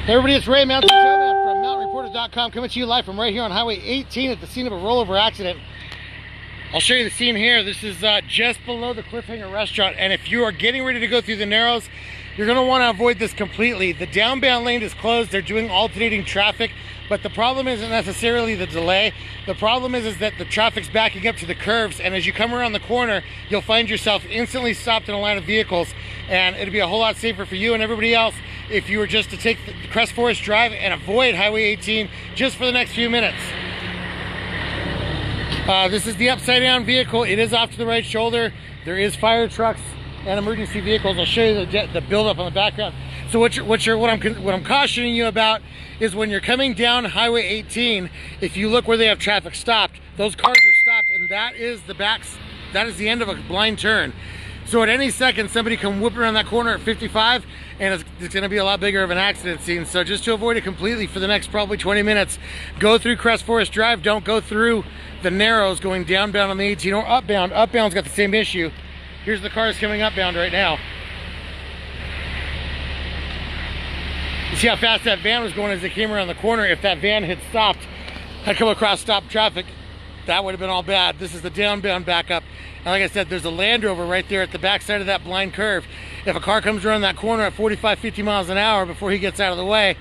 Hey everybody, it's Ray Mountain Towman from mountainreporter.com coming to you live from right here on Highway 18 at the scene of a rollover accident. I'll show you the scene here. This is just below the Cliffhanger restaurant, and if you are getting ready to go through the Narrows, you're going to want to avoid this completely. The downbound lane is closed. They're doing alternating traffic, but the problem isn't necessarily the delay. The problem is that the traffic's backing up to the curves, and as you come around the corner, you'll find yourself instantly stopped in a line of vehicles, and it'll be a whole lot safer for you and everybody else if you were just to take the Crest Forest Drive and avoid Highway 18 just for the next few minutes. This is the upside down vehicle. It is off to the right shoulder. There is fire trucks and emergency vehicles. I'll show you the buildup on the background. So what I'm cautioning you about is when you're coming down Highway 18, if you look where they have traffic stopped, those cars are stopped, and that is the end of a blind turn. So at any second, somebody can whip around that corner at 55, and it's going to be a lot bigger of an accident scene. So just to avoid it completely for the next probably 20 minutes, go through Crest Forest Drive. Don't go through the Narrows going downbound on the 18 or upbound. Upbound's got the same issue. Here's the cars coming upbound right now. You see how fast that van was going as it came around the corner. If that van had stopped, had come across stopped traffic, that would have been all bad. This is the downbound backup. And like I said, there's a Land Rover right there at the back side of that blind curve. If a car comes around that corner at 45, 50 miles an hour before he gets out of the way,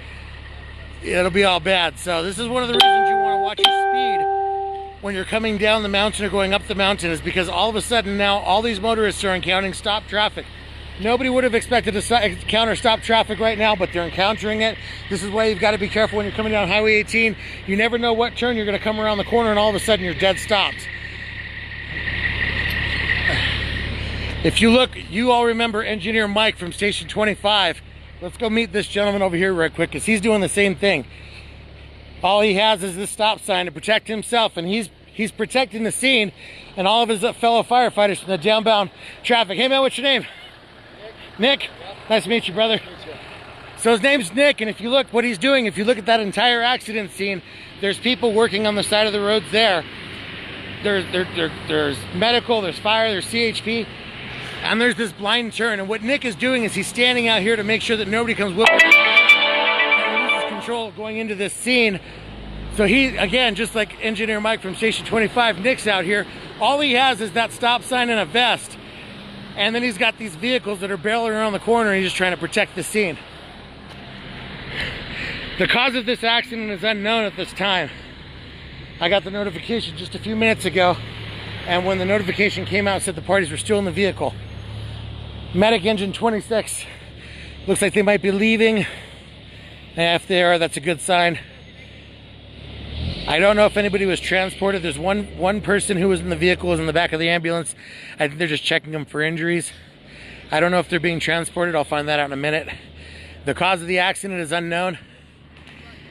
it'll be all bad. So this is one of the reasons you want to watch your speed when you're coming down the mountain or going up the mountain, is because all of a sudden now all these motorists are encountering stop traffic. Nobody would have expected to encounter stop traffic right now, but they're encountering it. This is why you've got to be careful when you're coming down Highway 18. You never know what turn you're going to come around the corner and all of a sudden you're dead stopped. If you look, you all remember Engineer Mike from Station 25. Let's go meet this gentleman over here real quick, because he's doing the same thing. All he has is this stop sign to protect himself, and he's protecting the scene and all of his fellow firefighters from the downbound traffic. Hey man, what's your name? Nick? Yep. Nice to meet you, brother. So his name's Nick, and if you look what he's doing, if you look at that entire accident scene, there's people working on the side of the roads there. There's medical, there's fire, there's CHP, and there's this blind turn. And what Nick is doing is he's standing out here to make sure that nobody comes whipping and loses control going into this scene. So he, again, just like Engineer Mike from Station 25, Nick's out here. All he has is that stop sign and a vest. And then he's got these vehicles that are barreling around the corner, and he's just trying to protect the scene. The cause of this accident is unknown at this time. I got the notification just a few minutes ago, and when the notification came out, it said the parties were still in the vehicle. Medic engine 26, looks like they might be leaving. And if they are, that's a good sign. I don't know if anybody was transported. There's one person who was in the vehicle, was in the back of the ambulance. I think they're just checking them for injuries. I don't know if they're being transported. I'll find that out in a minute. The cause of the accident is unknown.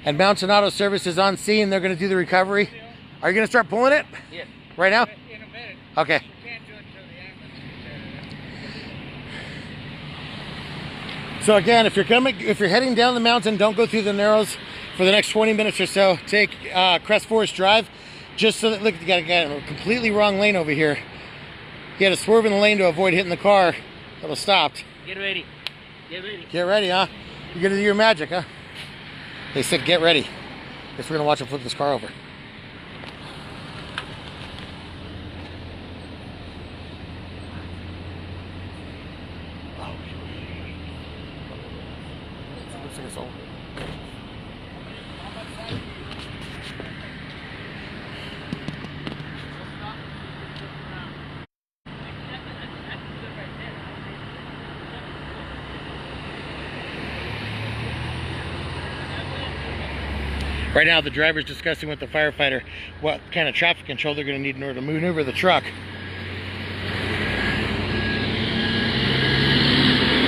And Mountain Auto Service is on scene. They're going to do the recovery. Are you going to start pulling it? Yeah. Right now? In a minute. Okay. You can't do it until the ambulance. So again, if you're heading down the mountain, don't go through the Narrows for the next 20 minutes or so. Take Crest Forest Drive, just so that, look, you got a completely wrong lane over here. You had to swerve in the lane to avoid hitting the car that was stopped. Get ready. Get ready. Get ready, huh? You're gonna do your magic, huh? They said get ready. Guess we're gonna watch them flip this car over. Looks like it's over. Right now, the driver's discussing with the firefighter what kind of traffic control they're going to need in order to maneuver the truck.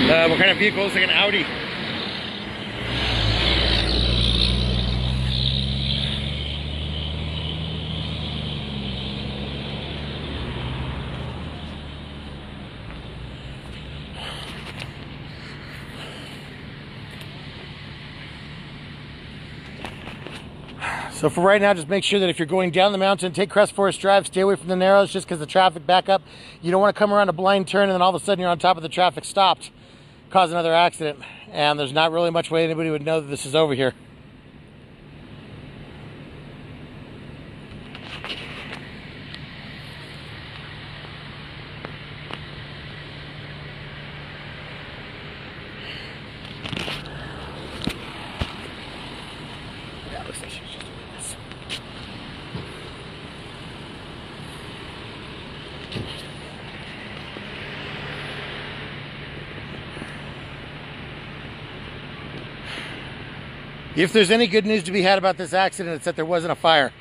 What kind of vehicle? Looks like an Audi. So for right now, just make sure that if you're going down the mountain, take Crest Forest Drive, stay away from the Narrows just because the traffic back up. You don't want to come around a blind turn and then all of a sudden you're on top of the traffic stopped. cause another accident. And there's not really much way anybody would know that this is over here. That looks like she's just doing this. If there's any good news to be had about this accident, it's that there wasn't a fire.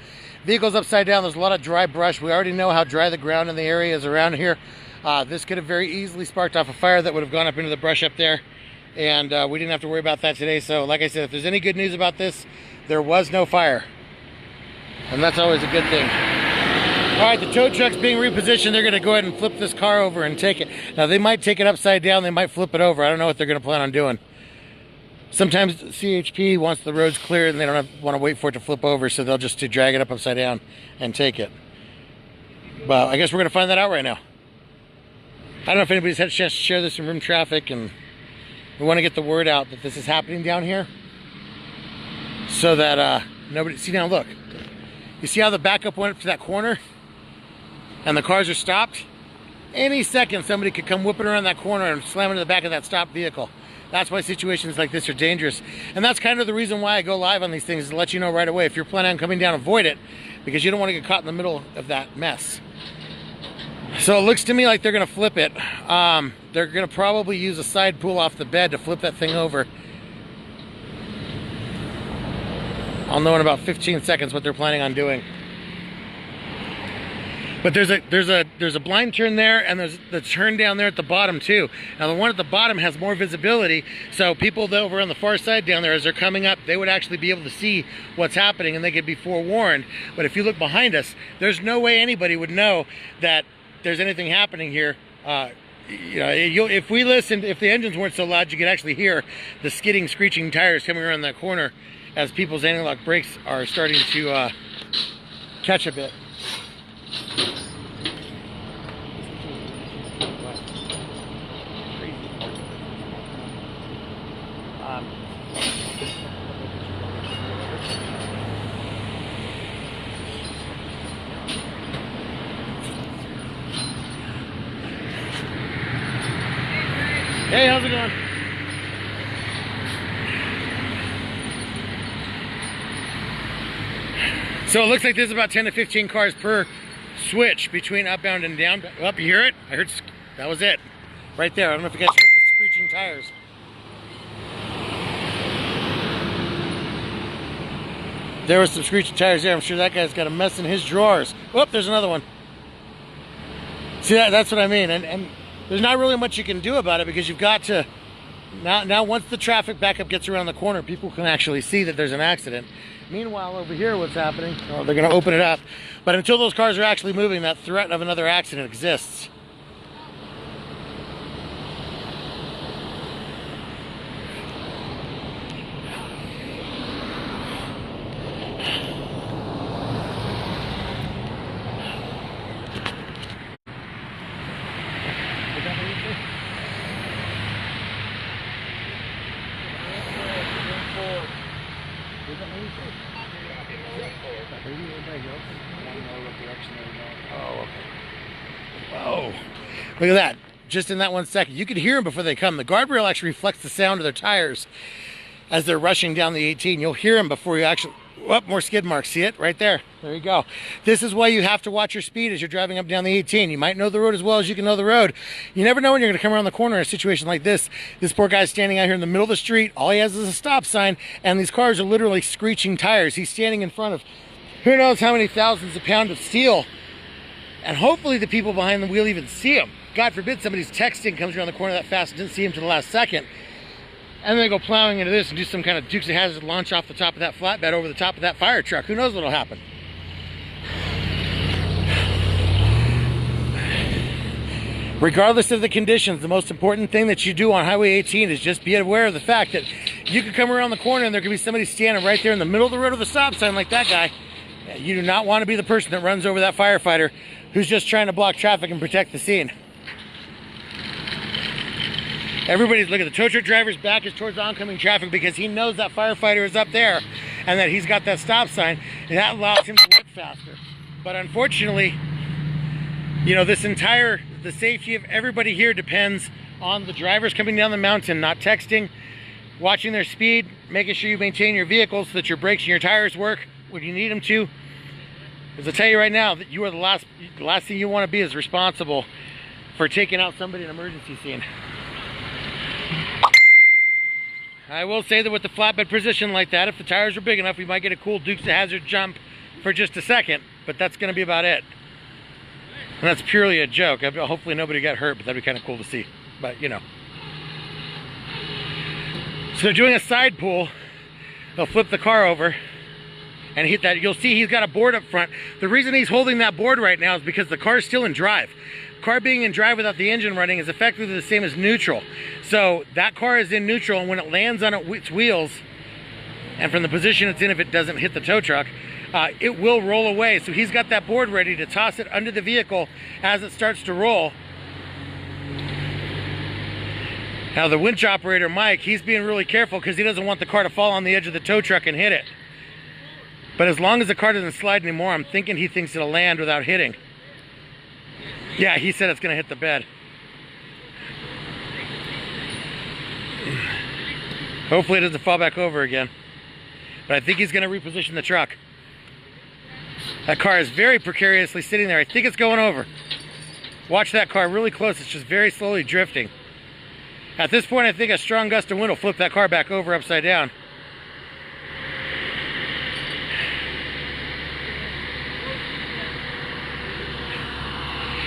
Vehicle's upside down. There's a lot of dry brush. We already know how dry the ground in the area is around here. This could have very easily sparked off a fire that would have gone up into the brush up there. And we didn't have to worry about that today. So like I said, if there's any good news about this, there was no fire. And that's always a good thing. All right, the tow truck's being repositioned. They're gonna go ahead and flip this car over and take it. Now they might take it upside down. They might flip it over. I don't know what they're gonna plan on doing. Sometimes CHP wants the roads clear and they don't want to wait for it to flip over, so they'll just drag it up upside down and take it. But I guess we're going to find that out right now. I don't know if anybody's had a chance to share this in room traffic, and we want to get the word out that this is happening down here so that nobody... See now, look. You see how the backup went up to that corner and the cars are stopped? Any second somebody could come whipping around that corner and slam into the back of that stopped vehicle. That's why situations like this are dangerous. And that's kind of the reason why I go live on these things, is to let you know right away. If you're planning on coming down, avoid it, because you don't want to get caught in the middle of that mess. So it looks to me like they're going to flip it. They're going to probably use a side pull off the bed to flip that thing over. I'll know in about 15 seconds what they're planning on doing. But there's a blind turn there, and there's the turn down there at the bottom too. Now the one at the bottom has more visibility, so people over on the far side down there, as they're coming up, they would actually be able to see what's happening and they could be forewarned. But if you look behind us, there's no way anybody would know that there's anything happening here. You know, if we listened, if the engines weren't so loud, you could actually hear the skidding, screeching tires coming around that corner as people's anti-lock brakes are starting to catch a bit. Hey, how's it going? So it looks like there's about 10 to 15 cars per switch between upbound and downbound. Oh, you hear it? I heard, that was it. Right there. I don't know if you guys heard the screeching tires. There was some screeching tires there. I'm sure that guy's got a mess in his drawers. Oh, there's another one. See, that's what I mean. And there's not really much you can do about it, because you've got to... Now once the traffic backup gets around the corner, people can actually see that there's an accident. Meanwhile, over here, what's happening? Oh, they're going to open it up. But until those cars are actually moving, that threat of another accident exists. Oh, okay. Whoa. Look at that. Just in that 1 second. You could hear them before they come. The guardrail actually reflects the sound of their tires as they're rushing down the 18. You'll hear them before you actually... Oh, more skid marks. See it? Right there. There you go. This is why you have to watch your speed as you're driving up down the 18. You might know the road as well as you can know the road. You never know when you're going to come around the corner in a situation like this. This poor guy's standing out here in the middle of the street. All he has is a stop sign, and these cars are literally screeching tires. He's standing in front of who knows how many thousands of pounds of steel. And hopefully the people behind the wheel even see him. God forbid somebody's texting, comes around the corner that fast and didn't see him to the last second. And then they go plowing into this and do some kind of Dukes of Hazzard launch off the top of that flatbed over the top of that fire truck. Who knows what'll happen? Regardless of the conditions, the most important thing that you do on Highway 18 is just be aware of the fact that you could come around the corner and there could be somebody standing right there in the middle of the road with a stop sign like that guy. You do not want to be the person that runs over that firefighter who's just trying to block traffic and protect the scene. Everybody's looking. The tow truck driver's back is towards oncoming traffic because he knows that firefighter is up there and that he's got that stop sign, and that allows him to work faster. But unfortunately, you know, the safety of everybody here depends on the drivers coming down the mountain, not texting, watching their speed, making sure you maintain your vehicle so that your brakes and your tires work when you need them to. Because I'll tell you right now that you are the last thing you want to be is responsible for taking out somebody in an emergency scene. I will say that with the flatbed position like that, if the tires are big enough, we might get a cool Dukes of Hazzard jump for just a second, but that's going to be about it. And that's purely a joke. Hopefully nobody got hurt, but that'd be kind of cool to see. But, you know. So they're doing a side pull. They'll flip the car over and hit that. You'll see he's got a board up front. The reason he's holding that board right now is because the car's still in drive. Car being in drive without the engine running is effectively the same as neutral. So that car is in neutral, and when it lands on its wheels, and from the position it's in, if it doesn't hit the tow truck, it will roll away. So he's got that board ready to toss it under the vehicle as it starts to roll. Now the winch operator, Mike, he's being really careful because he doesn't want the car to fall on the edge of the tow truck and hit it. But as long as the car doesn't slide anymore, I'm thinking he thinks it'll land without hitting. Yeah, he said it's going to hit the bed. Hopefully it doesn't fall back over again. But I think he's going to reposition the truck. That car is very precariously sitting there. I think it's going over. Watch that car really close. It's just very slowly drifting. At this point, I think a strong gust of wind will flip that car back over upside down.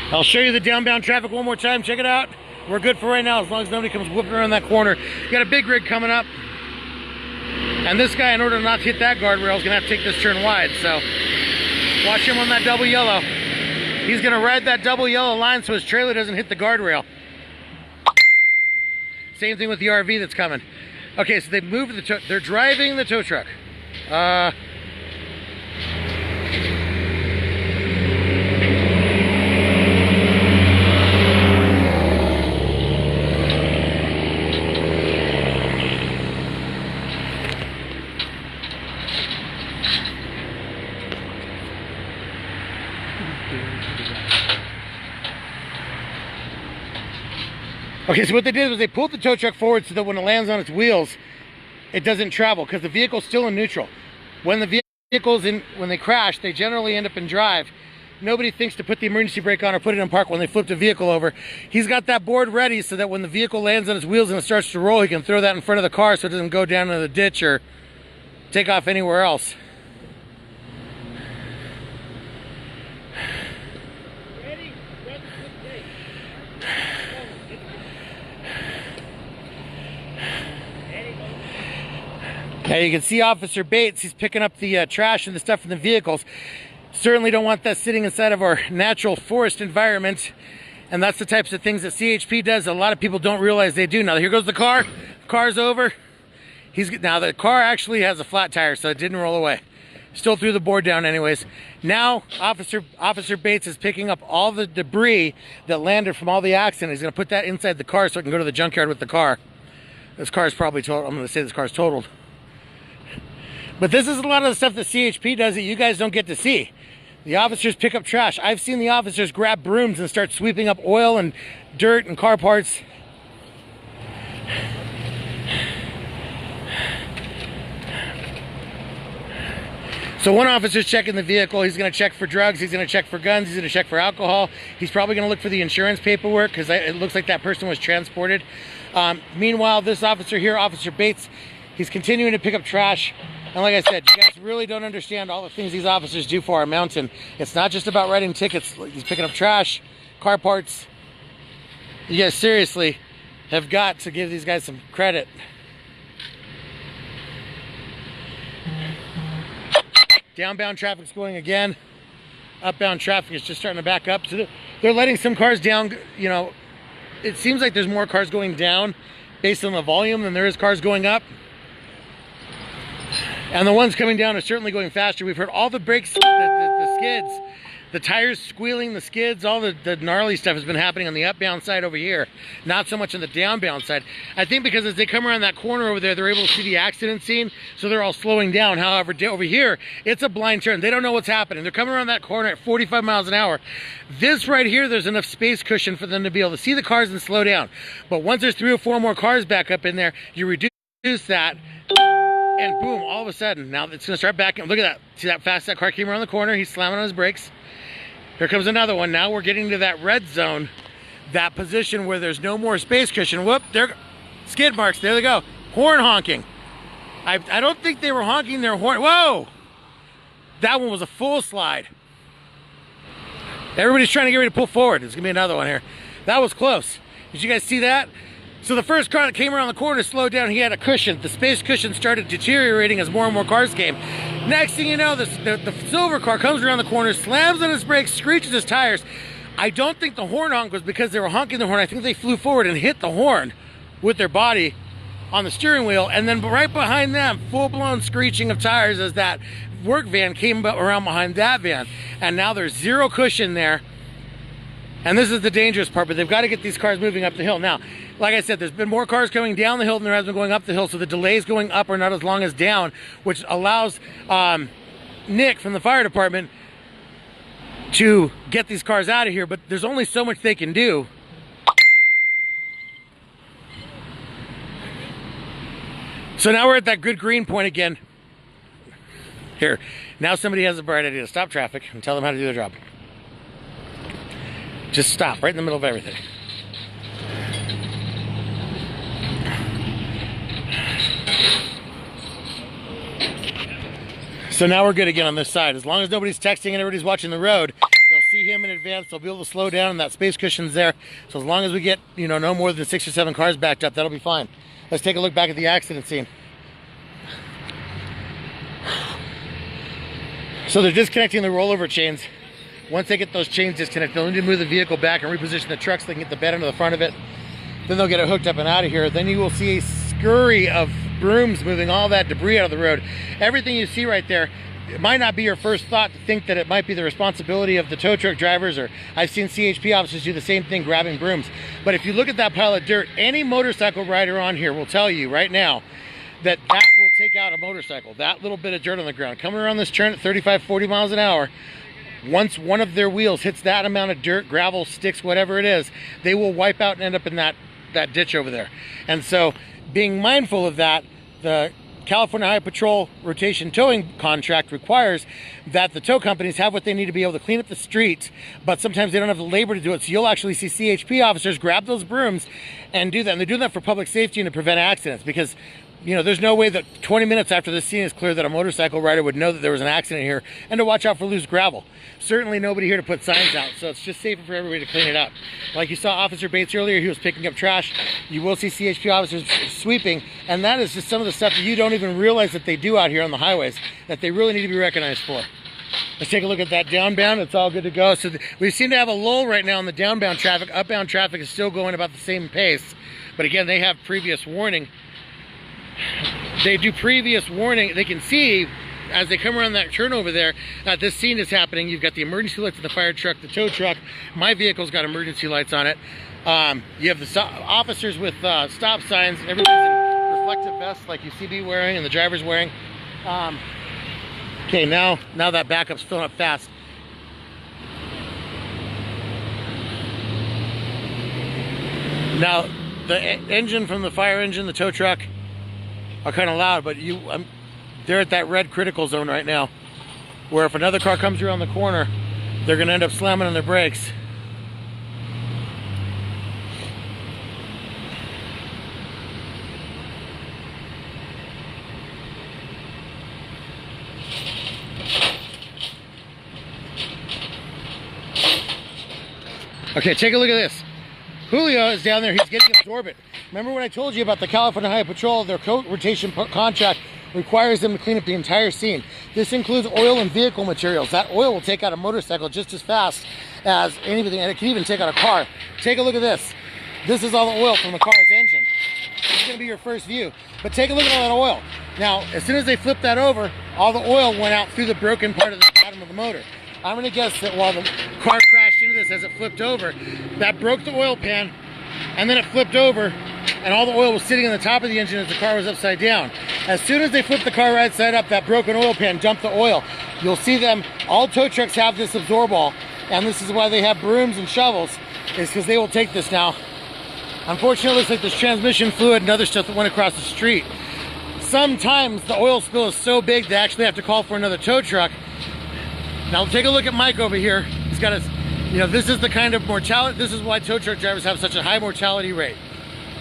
I'll show you the downbound traffic one more time. Check it out. We're good for right now as long as nobody comes whipping around that corner. You got a big rig coming up. And this guy, in order not to hit that guardrail, is going to have to take this turn wide. So watch him on that double yellow. He's going to ride that double yellow line so his trailer doesn't hit the guardrail. Same thing with the RV that's coming. Okay, so they've moved they're driving the tow truck. Okay, so what they did was they pulled the tow truck forward so that when it lands on its wheels, it doesn't travel because the vehicle's still in neutral. When the when they crash, they generally end up in drive. Nobody thinks to put the emergency brake on or put it in park when they flip the vehicle over. He's got that board ready so that when the vehicle lands on its wheels and it starts to roll, he can throw that in front of the car so it doesn't go down into the ditch or take off anywhere else. Now you can see Officer Bates, he's picking up the trash and the stuff from the vehicles. Certainly don't want that sitting inside of our natural forest environment. And that's the types of things that CHP does. A lot of people don't realize they do. Now here goes the car. Car's over. Now the car actually has a flat tire, so it didn't roll away. Still threw the board down anyways. Now Officer Bates is picking up all the debris that landed from all the accident. He's gonna put that inside the car so it can go to the junkyard with the car. This car is probably totaled. I'm gonna say this car is totaled. But this is a lot of the stuff that CHP does that you guys don't get to see. The officers pick up trash. I've seen the officers grab brooms and start sweeping up oil and dirt and car parts. So one officer's checking the vehicle. He's going to check for drugs. He's going to check for guns. He's going to check for alcohol. He's probably going to look for the insurance paperwork because it looks like that person was transported. Meanwhile, this officer here, Officer Bates, he's continuing to pick up trash. And like I said, you guys really don't understand all the things these officers do for our mountain. It's not just about writing tickets. He's picking up trash, car parts. You guys seriously have got to give these guys some credit. Downbound traffic's going again. Upbound traffic is just starting to back up. So they're letting some cars down. You know, it seems like there's more cars going down based on the volume than there is cars going up. And the ones coming down are certainly going faster. We've heard all the brakes, the skids The tires squealing, the skids, all the gnarly stuff has been happening on the upbound side over here, not so much on the downbound side. I think because as they come around that corner over there, they're able to see the accident scene, so they're all slowing down. However, over here, it's a blind turn. They don't know what's happening. They're coming around that corner at 45 miles an hour. This right here, there's enough space cushion for them to be able to see the cars and slow down. But once there's 3 or 4 more cars back up in there, you reduce that, and boom, all of a sudden, now it's gonna start backing. Look at that. See that fast that car came around the corner? He's slamming on his brakes. Here comes another one. Now we're getting to that red zone, that position where there's no more space cushion. Whoop, there, skid marks, there they go. Horn honking. I don't think they were honking their horn. Whoa! That one was a full slide. Everybody's trying to get ready to pull forward. There's gonna be another one here. That was close. Did you guys see that? So the first car that came around the corner slowed down. He had a cushion. The space cushion started deteriorating as more and more cars came. Next thing you know, the silver car comes around the corner, slams on his brakes, screeches his tires. I don't think the horn honk was because they were honking the horn. I think they flew forward and hit the horn with their body on the steering wheel. And then right behind them, full-blown screeching of tires as that work van came around behind that van. And now there's zero cushion there. And this is the dangerous part, but they've got to get these cars moving up the hill. Now, like I said, there's been more cars coming down the hill than there has been going up the hill, so the delays going up are not as long as down, which allows Nick from the fire department to get these cars out of here, but there's only so much they can do. So now we're at that good green point again. Here, now somebody has a bright idea to stop traffic and tell them how to do their job. Just stop right in the middle of everything. So now we're good again on this side. As long as nobody's texting and everybody's watching the road, they'll see him in advance. They'll be able to slow down, and that space cushion's there. So as long as we get, no more than 6 or 7 cars backed up, that'll be fine. Let's take a look back at the accident scene. So they're disconnecting the rollover chains. Once they get those chains disconnected, they'll need to move the vehicle back and reposition the truck so they can get the bed into the front of it. Then they'll get it hooked up and out of here. Then you will see a scurry of brooms moving all that debris out of the road. Everything you see right there, it might not be your first thought to think that it might be the responsibility of the tow truck drivers, or I've seen CHP officers do the same thing, grabbing brooms. But if you look at that pile of dirt, any motorcycle rider on here will tell you right now that will take out a motorcycle. That little bit of dirt on the ground coming around this turn at 35, 40 miles an hour, once one of their wheels hits that amount of dirt, gravel, sticks, whatever it is, they will wipe out and end up in that ditch over there. And so being mindful of that, the California Highway Patrol rotation towing contract requires that the tow companies have what they need to be able to clean up the streets, but sometimes they don't have the labor to do it. So you'll actually see CHP officers grab those brooms and do that. And they're doing that for public safety and to prevent accidents, because there's no way that 20 minutes after this scene is clear that a motorcycle rider would know that there was an accident here and to watch out for loose gravel. Certainly nobody here to put signs out, so it's just safer for everybody to clean it up. Like you saw Officer Bates earlier, he was picking up trash. You will see CHP officers sweeping, and that is just some of the stuff that you don't even realize that they do out here on the highways, that they really need to be recognized for. Let's take a look at that downbound. It's all good to go. So we seem to have a lull right now in the downbound traffic. Upbound traffic is still going about the same pace, but again, they have previous warning. They do previous warning. They can see as they come around that turn over there that this scene is happening. You've got the emergency lights of the fire truck, the tow truck. My vehicle's got emergency lights on it. You have the officers with stop signs. Everybody's in reflective vests like you see me wearing and the driver's wearing. Okay, now that backup's filling up fast. Now the engine from the fire engine, the tow truck, are kind of loud, but they're at that red critical zone right now, where if another car comes around the corner, they're going to end up slamming on their brakes. Okay, take a look at this. Julio is down there. He's getting absorbent. Remember when I told you about the California Highway Patrol, their rotation contract requires them to clean up the entire scene. This includes oil and vehicle materials. That oil will take out a motorcycle just as fast as anything, and it can even take out a car. Take a look at this. This is all the oil from the car's engine. This is going to be your first view. But take a look at all that oil. Now, as soon as they flip that over, all the oil went out through the broken part of the bottom of the motor. I'm gonna guess that while the car crashed into this as it flipped over, that broke the oil pan, and then it flipped over, and all the oil was sitting on the top of the engine as the car was upside down. As soon as they flipped the car right side up, that broken oil pan dumped the oil. You'll see them, all tow trucks have this absorball, and this is why they have brooms and shovels, is because they will take this now. Unfortunately, it looks like there's transmission fluid and other stuff that went across the street. Sometimes the oil spill is so big they actually have to call for another tow truck. Now take a look at Mike over here. He's got his, you know, this is the kind of mortality, this is why tow truck drivers have such a high mortality rate.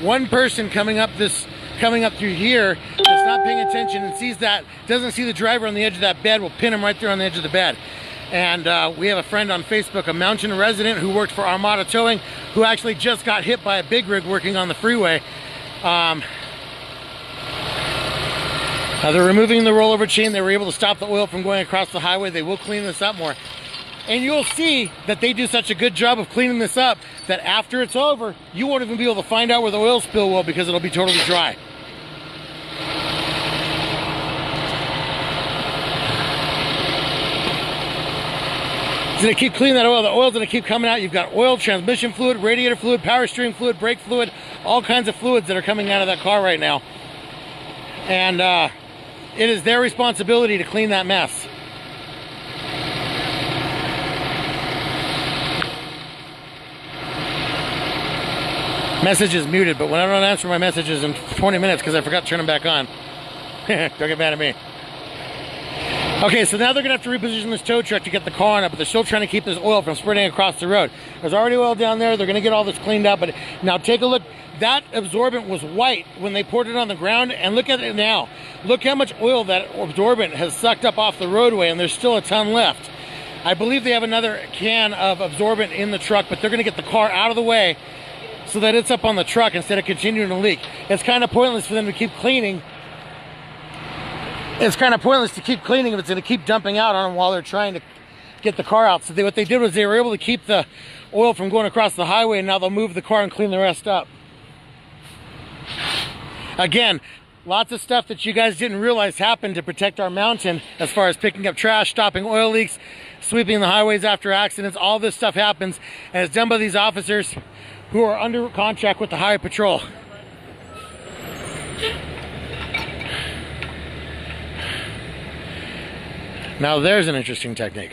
One person coming up through here that's not paying attention and sees that, doesn't see the driver on the edge of that bed, will pin him right there on the edge of the bed. And we have a friend on Facebook, a mountain resident who worked for Armada Towing, who actually just got hit by a big rig working on the freeway. They're removing the rollover chain. They were able to stop the oil from going across the highway. They will clean this up more. And you'll see that they do such a good job of cleaning this up that after it's over, you won't even be able to find out where the oil spill was because it'll be totally dry. It's gonna keep cleaning that oil. The oil's gonna keep coming out. You've got oil, transmission fluid, radiator fluid, power steering fluid, brake fluid, all kinds of fluids that are coming out of that car right now. And it is their responsibility to clean that mess. Message is muted, but when I don't answer my messages in 20 minutes because I forgot to turn them back on, don't get mad at me. Okay, so now they're gonna have to reposition this tow truck to get the car on it, but they're still trying to keep this oil from spreading across the road. There's already oil down there. They're gonna get all this cleaned up, but now take a look. That absorbent was white when they poured it on the ground, and look at it now. Look how much oil that absorbent has sucked up off the roadway, and there's still a ton left. I believe they have another can of absorbent in the truck, but they're gonna get the car out of the way so that it's up on the truck instead of continuing to leak. It's kind of pointless for them to keep cleaning. It's kind of pointless to keep cleaning if it's going to keep dumping out on them while they're trying to get the car out. So what they did was they were able to keep the oil from going across the highway, and now they'll move the car and clean the rest up. Again, lots of stuff that you guys didn't realize happened to protect our mountain as far as picking up trash, stopping oil leaks, sweeping the highways after accidents. All this stuff happens, and it's done by these officers who are under contract with the Highway Patrol. Now there's an interesting technique.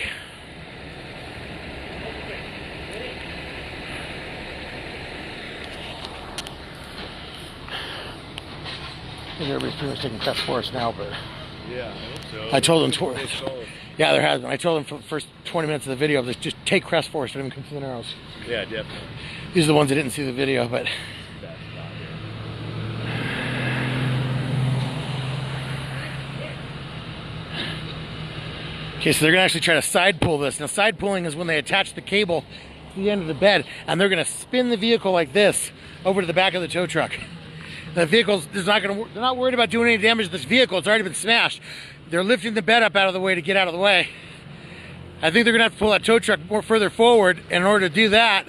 I think everybody's pretty much taking test for us now, but yeah, I hope so. I told them yeah, there has been. I told them for the first 20 minutes of the video, just take crest force, don't even come to the narrows. Yeah, definitely. These are the ones that didn't see the video, but That's not it. okay, so they're gonna actually try to side pull this. Now side pulling is when they attach the cable to the end of the bed, and they're gonna spin the vehicle like this over to the back of the tow truck. The vehicle's they're not worried about doing any damage to this vehicle. It's already been smashed. They're lifting the bed up out of the way to get out of the way. I think they're gonna have to pull that tow truck more further forward, and in order to do that,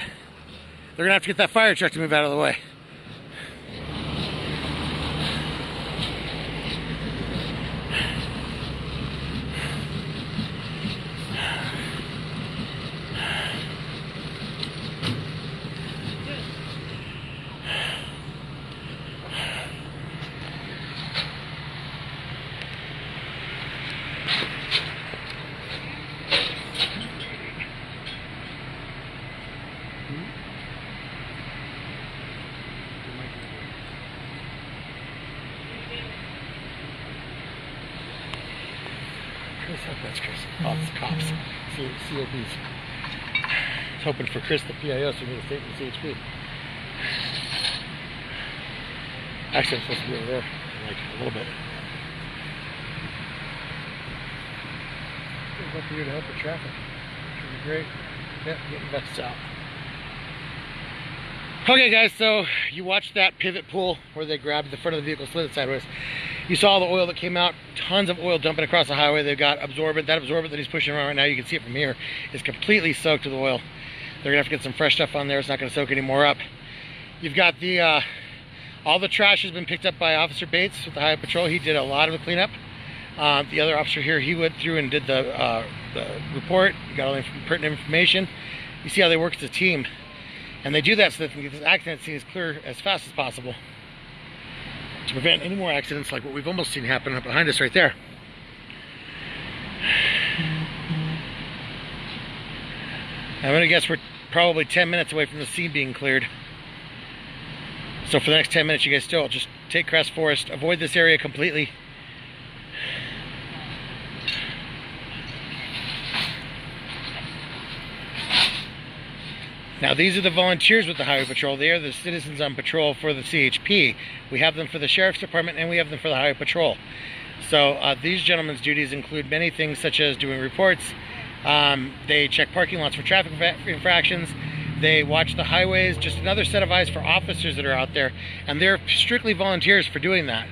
they're gonna have to get that fire truck to move out of the way. That's Chris. Oh, it's the cops. COPs. I was hoping for Chris, the PIO, so we need a statement CHP. Actually, I'm supposed to be over there, like a little bit. It's up here to help with traffic. Should be great. Yep, getting vests out. Okay guys, so you watched that pivot pull where they grabbed the front of the vehicle, slid it sideways. You saw the oil that came out, tons of oil dumping across the highway. They've got absorbent. That absorbent that he's pushing around right now, you can see it from here, is completely soaked with oil. They're gonna have to get some fresh stuff on there. It's not gonna soak any more up. You've got the, all the trash has been picked up by Officer Bates with the Highway Patrol. He did a lot of the cleanup. The other officer here, he went through and did the report, got all the pertinent information. You see how they work as a team. And they do that so that they can get this accident scene as clear as fast as possible to prevent any more accidents like what we've almost seen happen up behind us right there. I'm going to guess we're probably 10 minutes away from the scene being cleared. So for the next 10 minutes, you guys still just take Crest Forest, avoid this area completely. Now these are the volunteers with the Highway Patrol. They are the citizens on patrol for the CHP. We have them for the Sheriff's Department and we have them for the Highway Patrol. So these gentlemen's duties include many things such as doing reports. They check parking lots for traffic infractions. They watch the highways, just another set of eyes for officers that are out there. And they're strictly volunteers for doing that.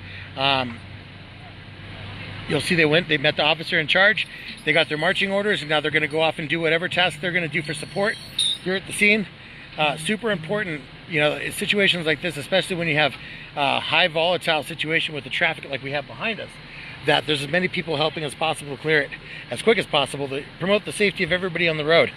You'll see they met the officer in charge. They got their marching orders and now they're going to go off and do whatever task they're going to do for support here at the scene. Super important, you know, in situations like this, especially when you have high volatile situation with the traffic like we have behind us, that there's as many people helping as possible to clear it as quick as possible to promote the safety of everybody on the road.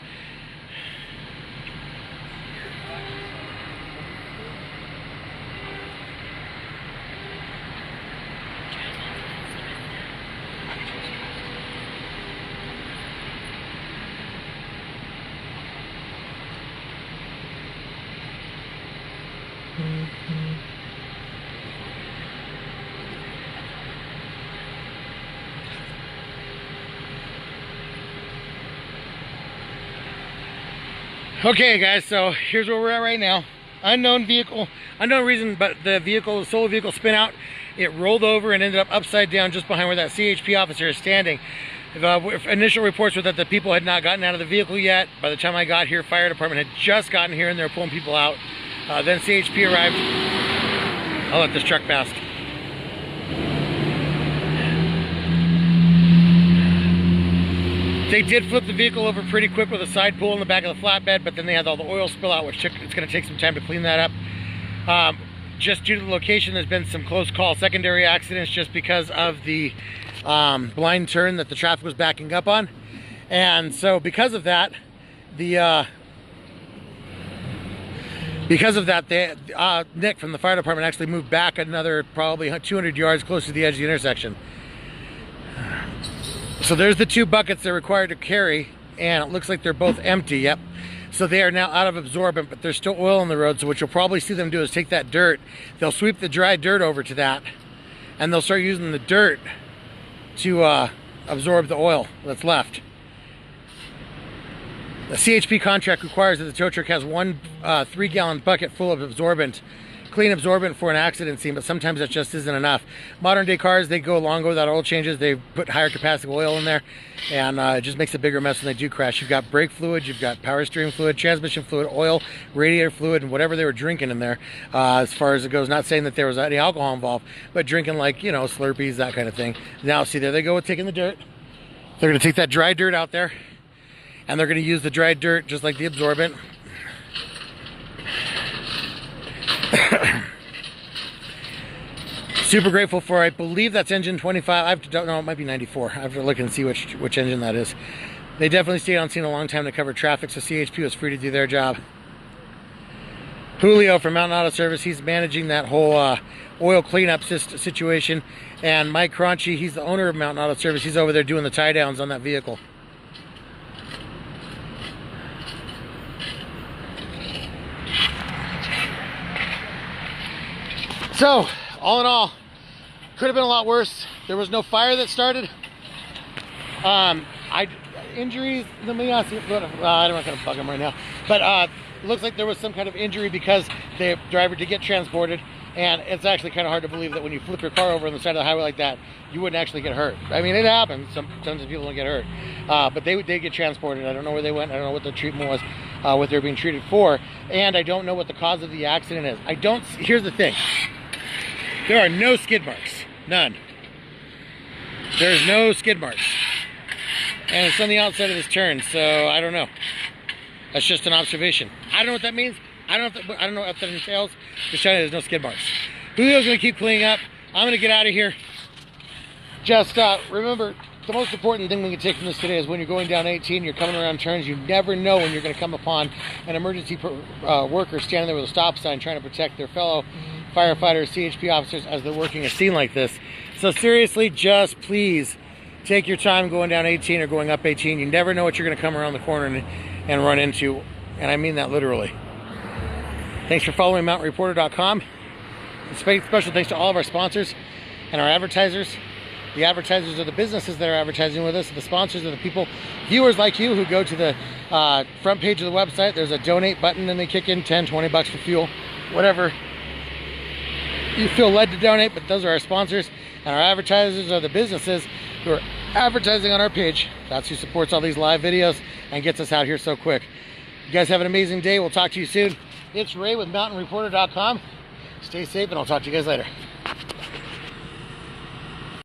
Okay guys, so here's where we're at right now. Unknown vehicle, unknown reason, but the solo vehicle spin out. It rolled over and ended up upside down just behind where that CHP officer is standing. Initial reports were that the people had not gotten out of the vehicle yet. By the time I got here, fire department had just gotten here and they were pulling people out. Then CHP arrived. I'll let this truck pass. They did flip the vehicle over pretty quick with a side pull in the back of the flatbed, but then they had all the oil spill out, which it's going to take some time to clean that up. Just due to the location, there's been some close call secondary accidents just because of the blind turn that the traffic was backing up on. And so because of that, Nick from the fire department actually moved back another probably 200 yards close to the edge of the intersection. So there's the two buckets they're required to carry, and it looks like they're both empty. Yep. So they are now out of absorbent, but there's still oil on the road. So what you'll probably see them do is take that dirt, they'll sweep the dry dirt over to that, and they'll start using the dirt to absorb the oil that's left. The CHP contract requires that the tow truck has one 3-gallon bucket full of absorbent, clean absorbent for an accident scene, but sometimes that just isn't enough. Modern day cars, they go longer without oil changes. They put higher capacity oil in there, and it just makes a bigger mess when they do crash. You've got brake fluid, you've got power steering fluid, transmission fluid, oil, radiator fluid, and whatever they were drinking in there, as far as it goes. Not saying that there was any alcohol involved, but drinking like, you know, Slurpees, that kind of thing. Now, see, there they go with taking the dirt. They're going to take that dry dirt out there, and they're going to use the dry dirt just like the absorbent. Super grateful for, I believe that's engine 25. I don't know, it might be 94. I have to look and see which engine that is. They definitely stayed on scene a long time to cover traffic, so CHP was free to do their job. Julio from Mountain Auto Service, he's managing that whole oil cleanup situation. And Mike Crunchy, he's the owner of Mountain Auto Service. He's over there doing the tie downs on that vehicle. So, all in all, could have been a lot worse. There was no fire that started. Injuries, let me ask you, I'm not going to bug him right now. But it looks like there was some kind of injury because the driver did get transported. And it's actually kind of hard to believe that when you flip your car over on the side of the highway like that, you wouldn't actually get hurt. I mean, it happens. Sometimes people don't get hurt. But they get transported. I don't know where they went. I don't know what the treatment was, what they're being treated for. And I don't know what the cause of the accident is. Here's the thing. There are no skid marks. None. There's no skid marks. And it's on the outside of this turn, so I don't know. That's just an observation. I don't know what that means. I don't know what that entails. Just telling you there's no skid marks. Julio's gonna keep cleaning up. I'm gonna get out of here. Just remember, the most important thing we can take from this today is when you're going down 18, you're coming around turns, you never know when you're going to come upon an emergency worker standing there with a stop sign trying to protect their fellow firefighters, CHP officers as they're working a scene like this. So seriously, just please take your time going down 18 or going up 18. You never know what you're going to come around the corner and run into, and I mean that literally. Thanks for following mountainreporter.com. Special thanks to all of our sponsors and our advertisers. The advertisers are the businesses that are advertising with us. The sponsors are the people, viewers like you, who go to the front page of the website. There's a donate button and they kick in 10, 20 bucks for fuel, whatever you feel led to donate. But those are our sponsors, and our advertisers are the businesses who are advertising on our page. That's who supports all these live videos and gets us out here so quick. You guys have an amazing day. We'll talk to you soon. It's Ray with mountainreporter.com. Stay safe, and I'll talk to you guys later.